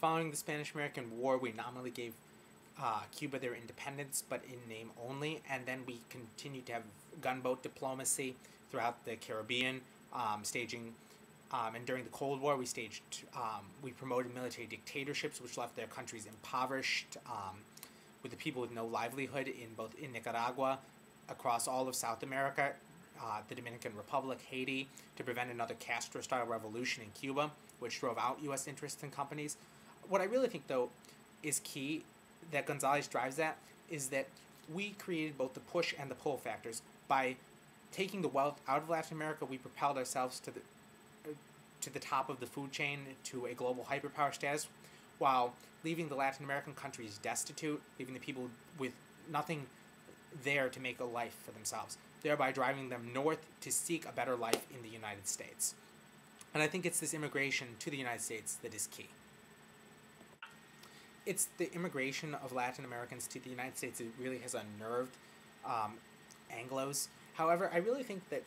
Following the Spanish-American War, we nominally gave Cuba their independence, but in name only, and then we continued to have gunboat diplomacy throughout the Caribbean, staging, and during the Cold War, we promoted military dictatorships, which left their countries impoverished, with the people with no livelihood in Nicaragua, across all of South America, the Dominican Republic, Haiti, to prevent another Castro-style revolution in Cuba, which drove out U.S. interests and companies. What I really think, though, is key that Gonzalez drives at is that we created both the push and the pull factors. By taking the wealth out of Latin America, we propelled ourselves to the top of the food chain, to a global hyperpower status, while leaving the Latin American countries destitute, leaving the people with nothing there to make a life for themselves, thereby driving them north to seek a better life in the United States. And I think it's this immigration to the United States that is key. It's the immigration of Latin Americans to the United States that really has unnerved Anglos. However, I really think that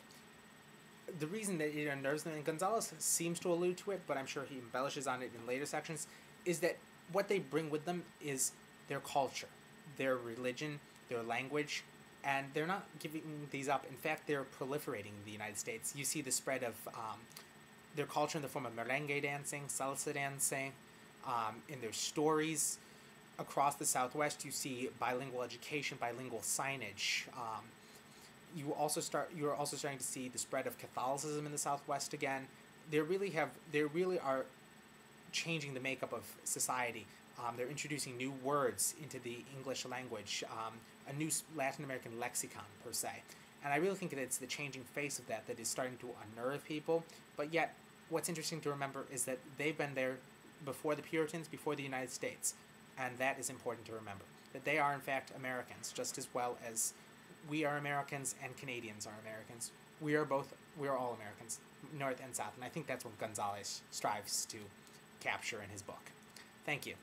the reason that it unnerves them, and Gonzalez seems to allude to it, but I'm sure he embellishes on it in later sections, is that what they bring with them is their culture, their religion, their language, and they're not giving these up. In fact, they're proliferating in the United States. You see the spread of their culture in the form of merengue dancing, salsa dancing, in their stories across the Southwest. You see bilingual education, bilingual signage. You're also starting to see the spread of Catholicism in the Southwest again. They really are changing the makeup of society. They're introducing new words into the English language, a new Latin American lexicon per se. And I really think that it's the changing face of that is starting to unnerve people. But yet, what's interesting to remember is that they've been there before the Puritans, before the United States. And that is important to remember. That they are, in fact, Americans, just as well as we are Americans and Canadians are Americans. We are all Americans, North and South. And I think that's what Gonzalez strives to capture in his book. Thank you.